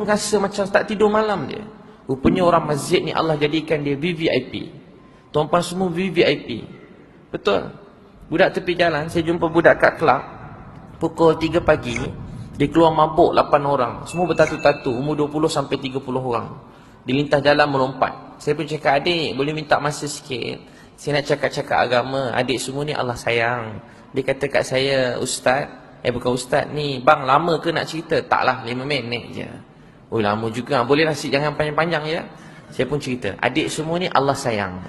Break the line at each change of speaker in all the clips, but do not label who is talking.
pun rasa macam tak tidur malam dia. Rupanya orang masjid ni Allah jadikan dia VVIP. Tuan-tuan semua VVIP. Betul. Budak tepi jalan, saya jumpa budak kat kelab pukul 3 pagi, dia keluar mabuk 8 orang. Semua bertatu-tatu, umur 20 sampai 30 orang. Di lintas jalan melompat. Saya pun cakap, adik boleh minta masa sikit, saya nak cakap-cakap agama. Adik semua ni Allah sayang. Dia kata kat saya, ustaz, bukan ustaz ni, bang lama ke nak cerita? Taklah, 5 minit je. Oh lama juga, bolehlah jangan panjang-panjang ya. Saya pun cerita, adik semua ni Allah sayang.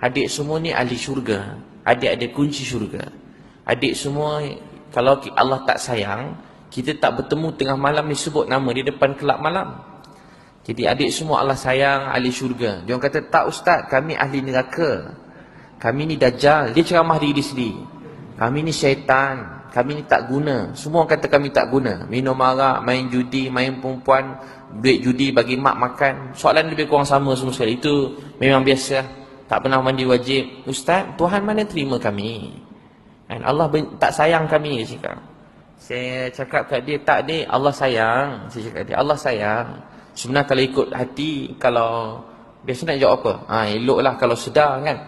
Adik semua ni ahli syurga. Adik ada kunci syurga. Adik semua, kalau Allah tak sayang, kita tak bertemu tengah malam ni sebut nama di depan kelab malam. Jadi adik semua Allah sayang, ahli syurga. Dia orang kata, tak ustaz, kami ahli neraka. Kami ni dajjal. Dia ceramah diri sendiri. Kami ni syaitan. Kami ni tak guna. Semua orang kata kami tak guna. Minum arak, main judi, main perempuan, duit judi bagi mak makan. Soalan lebih kurang sama semua sekali. Itu memang biasa. Tak pernah mandi wajib. Ustaz, Tuhan mana terima kami? Dan Allah tak sayang kami, dia cakap. Saya cakap kat dia, tak dek, Allah sayang. Saya cakap dia, Allah sayang. Sebenarnya kalau ikut hati, kalau biasa nak jawab apa? Eloklah kalau sedar kan.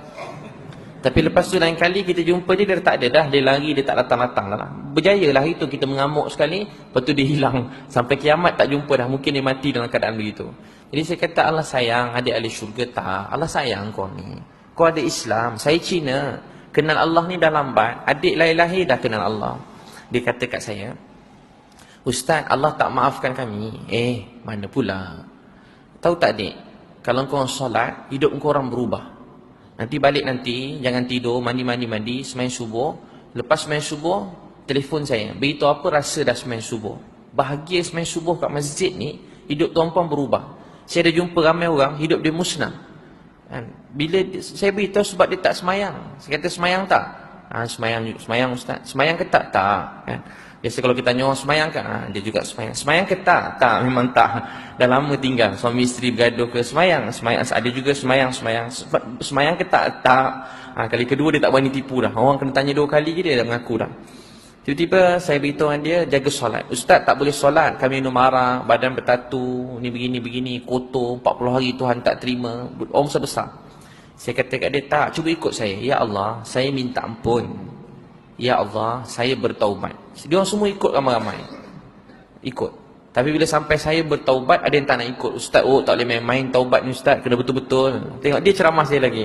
Tapi lepas tu lain kali kita jumpa dia tak ada dah. Dia lari, dia tak datang-datang lah. Berjayalah itu, kita mengamuk sekali. Lepas tu dia hilang. Sampai kiamat tak jumpa dah. Mungkin dia mati dalam keadaan begitu. Jadi saya kata, Allah sayang, adik ahli syurga tak. Allah sayang kau ni. Kau ada Islam, saya Cina. Kenal Allah ni dah lambat. Adik lahir-lahir dah kenal Allah. Dia kata kat saya, ustaz, Allah tak maafkan kami. Mana pula. Tahu tak adik, kalau kau solat, hidup kau orang berubah. Nanti balik nanti, jangan tidur, mandi, semain subuh. Lepas semain subuh, telefon saya. Beritahu apa rasa dah semain subuh. Bahagia semain subuh kat masjid ni, hidup tuan-puan berubah. Saya ada jumpa ramai orang, hidup dia musnah. Bila saya beritahu sebab dia tak semayang. Saya kata, semayang tak? Semayang ustaz. Semayang ke tak? Tak. Biasa kalau kita tanya orang semayang kan? Dia juga semayang. Semayang ke tak? Tak, memang tak. Dah lama tinggal. Suami isteri bergaduh ke semayang? Semayang. Ada juga semayang. Semayang ke tak? Tak. Kali kedua dia tak berani tipu dah. Orang kena tanya 2 kali je dia dah mengaku dah. Tiba-tiba saya beritahu dia, jaga solat. Ustaz tak boleh solat. Kami minum arak, badan bertatu, ni begini-begini, kotor, 40 hari Tuhan tak terima. Orang besar-besar. Saya kata kat dia, tak, cuba ikut saya. Ya Allah, saya minta ampun. Ya Allah, saya bertaubat. Dia orang semua ikut ramai-ramai. Ikut. Tapi bila sampai saya bertaubat, ada yang tak nak ikut. Ustaz, tak boleh main-main taubat ni ustaz. Kena betul-betul. Tengok dia ceramah saya lagi.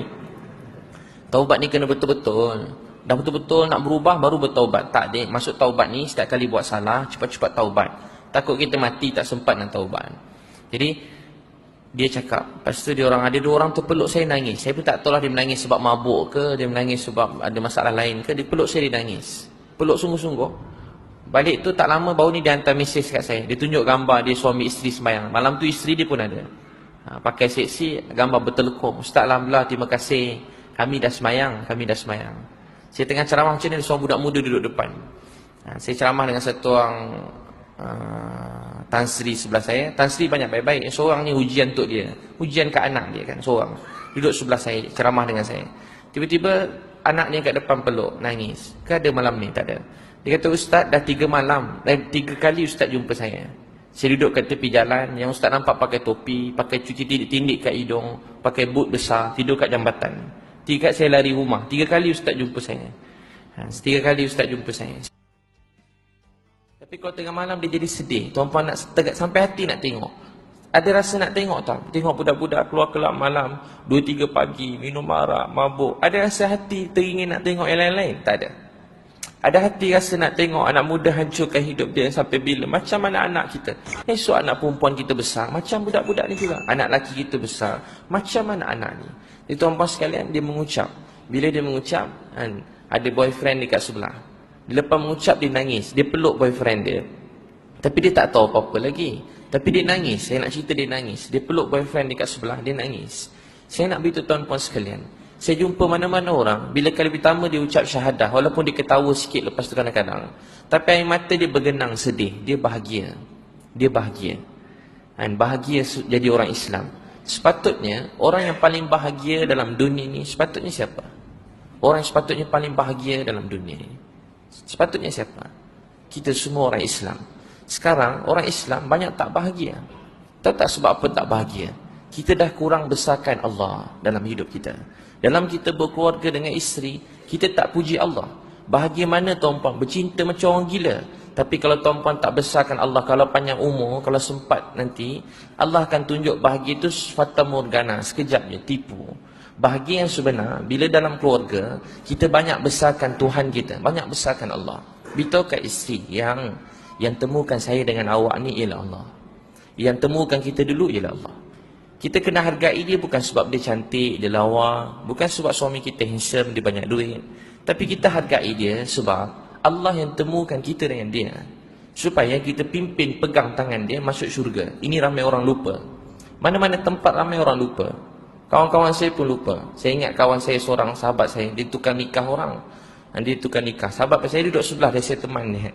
Taubat ni kena betul-betul. Dah betul-betul nak berubah, baru bertaubat. Tak dek, masuk taubat ni, setiap kali buat salah, cepat-cepat taubat. Takut kita mati, tak sempat nak taubat. Jadi, dia cakap, lepas tu dia orang, ada 2 orang tu peluk saya nangis. Saya pun tak tahu lah dia menangis sebab mabuk ke, dia menangis sebab ada masalah lain ke. Dia peluk saya, dia nangis. Peluk sungguh-sungguh. Balik tu tak lama baru ni dia hantar mesej kat saya. Dia tunjuk gambar dia suami isteri sembahyang. Malam tu isteri dia pun ada. Pakai seksi, gambar bertelekum. Ustaz Alhamdulillah, terima kasih. Kami dah sembahyang, kami dah sembahyang. Saya tengah ceramah macam ni, ada seorang budak muda duduk depan. Saya ceramah dengan satu orang Tan Sri sebelah saya. Tan Sri banyak baik-baik. Seorang ni ujian untuk dia. Ujian ke anak dia kan. Seorang duduk sebelah saya, ceramah dengan saya. Tiba-tiba anak dia kat depan peluk, nangis. Ke ada malam ni? Tak ada. Dia kata, ustaz dah 3 malam, 3 kali ustaz jumpa saya. Saya duduk kat tepi jalan, yang ustaz nampak pakai topi, pakai cuci tindik kat hidung, pakai boot besar, tidur kat jambatan. 3 kali saya lari rumah. 3 kali ustaz jumpa saya. 3 kali ustaz jumpa saya. Tapi kalau tengah malam dia jadi sedih. Tuan-puan nak sampai hati nak tengok. Ada rasa nak tengok tak? Tengok budak-budak keluar kelab malam 2-3 pagi, minum arak, mabuk. Ada rasa hati teringin nak tengok yang lain-lain? Tak ada. Ada hati rasa nak tengok anak muda hancurkan hidup dia sampai bila? Macam anak-anak kita. Esok anak perempuan kita besar, macam budak-budak ni juga. Anak lelaki kita besar, macam anak-anak ni. Jadi tuan-puan sekalian, dia mengucap. Bila dia mengucap, ada boyfriend dekat sebelah. Lepas mengucap dia nangis. Dia peluk boyfriend dia. Tapi dia tak tahu apa-apa lagi. Tapi dia nangis. Saya nak cerita dia nangis. Dia peluk boyfriend dekat sebelah. Dia nangis. Saya nak beritahu tuan-puan sekalian. Saya jumpa mana-mana orang. Bila kali pertama dia ucap syahadah. Walaupun dia ketawa sikit lepas tu kadang-kadang. Tapi air mata dia bergenang sedih. Dia bahagia. Dia bahagia. Dan bahagia jadi orang Islam. Sepatutnya orang yang paling bahagia dalam dunia ni sepatutnya siapa? Orang yang sepatutnya paling bahagia dalam dunia ni sepatutnya siapa? Kita semua orang Islam. Sekarang orang Islam banyak tak bahagia. Tahu tak sebab apa tak bahagia? Kita dah kurang besarkan Allah dalam hidup kita. Dalam kita berkeluarga dengan isteri, kita tak puji Allah. Bahagia mana tuan-puan? Bercinta macam orang gila. Tapi kalau tuan-puan tak besarkan Allah, kalau panjang umur, kalau sempat nanti, Allah akan tunjuk bahagia itu fata morgana, sekejap je, tipu. Bahagia yang sebenar, bila dalam keluarga, kita banyak besarkan Tuhan kita, banyak besarkan Allah. Beritahu kat isteri, yang temukan saya dengan awak ni ialah Allah. Yang temukan kita dulu ialah Allah. Kita kena hargai dia bukan sebab dia cantik, dia lawa, bukan sebab suami kita handsome, dia banyak duit. Tapi kita hargai dia sebab Allah yang temukan kita dengan dia. Supaya kita pimpin, pegang tangan dia masuk syurga. Ini ramai orang lupa. Mana-mana tempat ramai orang lupa. Kawan-kawan saya pun lupa. Saya ingat kawan saya seorang, sahabat saya, dia tukar nikah orang. Dia tukar nikah. Sahabat saya duduk sebelah, dia saya teman dia.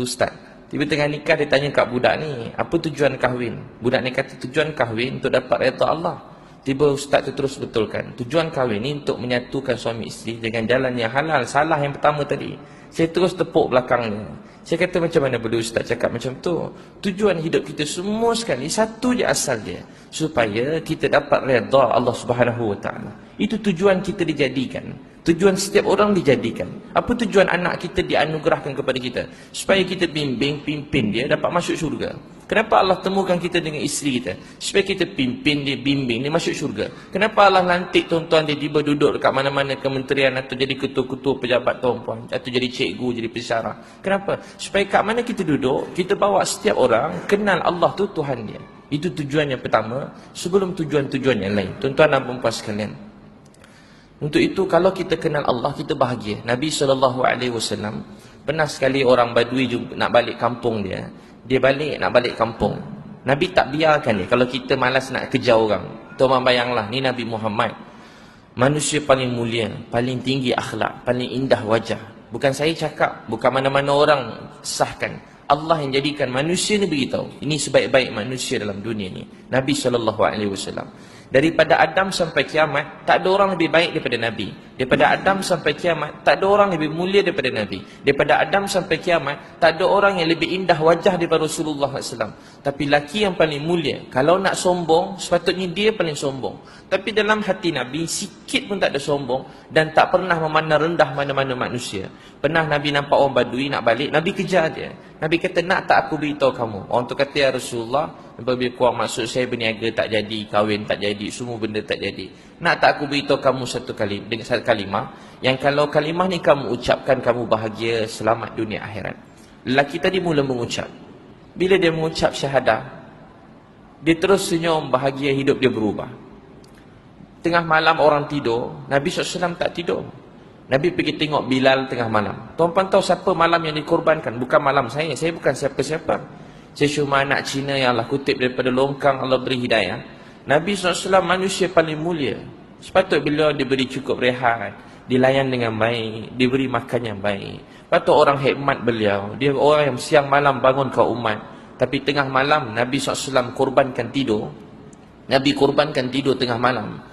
Ustaz. Tiba tengah nikah, dia tanya kat budak ni, apa tujuan kahwin? Budak ni kata, tujuan kahwin untuk dapat redha Allah. Tiba ustaz tu terus betulkan, tujuan kahwin ni untuk menyatukan suami isteri dengan jalan yang halal. Salah yang pertama tadi. Saya terus tepuk belakangnya. Saya kata, macam mana boleh ustaz cakap macam tu? Tujuan hidup kita semua sekali satu je asal dia, supaya kita dapat redha Allah Subhanahu Wa Taala. Itu tujuan kita dijadikan. Tujuan setiap orang dijadikan. Apa tujuan anak kita dianugerahkan kepada kita? Supaya kita bimbing, pimpin dia dapat masuk syurga. Kenapa Allah temukan kita dengan isteri kita? Supaya kita pimpin dia, bimbing dia masuk syurga. Kenapa Allah lantik tuan-tuan dia tiba duduk dekat mana-mana kementerian, atau jadi ketua-ketua pejabat tuan-puan, atau jadi cikgu, jadi pensyarah? Kenapa? Supaya kat mana kita duduk, kita bawa setiap orang kenal Allah tu Tuhan dia. Itu tujuan yang pertama sebelum tujuan-tujuan yang lain. Tuan-tuan dan puan-puan sekalian, untuk itu kalau kita kenal Allah, kita bahagia. Nabi SAW pernah sekali orang Badui nak balik kampung dia. Dia nak balik kampung. Nabi tak biarkan dia. Kalau kita malas nak kejar orang, tuan bayanglah, ni Nabi Muhammad, manusia paling mulia, paling tinggi akhlak, paling indah wajah. Bukan saya cakap, bukan mana-mana orang sahkan. Allah yang jadikan manusia ni beritahu, ini sebaik-baik manusia dalam dunia ni, Nabi SAW. Daripada Adam sampai kiamat, tak ada orang lebih baik daripada Nabi. Daripada Adam sampai kiamat, tak ada orang lebih mulia daripada Nabi. Daripada Adam sampai kiamat, tak ada orang yang lebih indah wajah daripada Rasulullah SAW. Tapi laki yang paling mulia, kalau nak sombong, sepatutnya dia paling sombong. Tapi dalam hati Nabi, sikit pun tak ada sombong, dan tak pernah memandang rendah mana-mana manusia. Pernah Nabi nampak orang Badui nak balik, Nabi kejar dia. Nabi kata, nak tak aku beritahu kamu? Orang tu kata, ya Rasulullah, lebih kurang maksud saya berniaga tak jadi, kahwin tak jadi, semua benda tak jadi. Nak tak aku beritahu kamu satu kalimah, yang kalau kalimah ni kamu ucapkan, kamu bahagia, selamat dunia akhirat. Lelaki tadi mula mengucap. Bila dia mengucap syahadah, dia terus senyum, bahagia, hidup dia berubah. Tengah malam orang tidur, Nabi SAW tak tidur. Nabi pergi tengok Bilal tengah malam. Tuan-tuan tahu siapa malam yang dikorbankan? Bukan malam saya bukan siapa-siapa. Saya cuma anak Cina yang Allah kutip daripada longkang Allah beri hidayah. Nabi SAW manusia paling mulia. Sepatut beliau diberi cukup rehat, dilayan dengan baik, diberi makan yang baik. Patut orang hikmat beliau. Dia orang yang siang malam bangun ke umat. Tapi tengah malam Nabi SAW korbankan tidur. Nabi korbankan tidur tengah malam.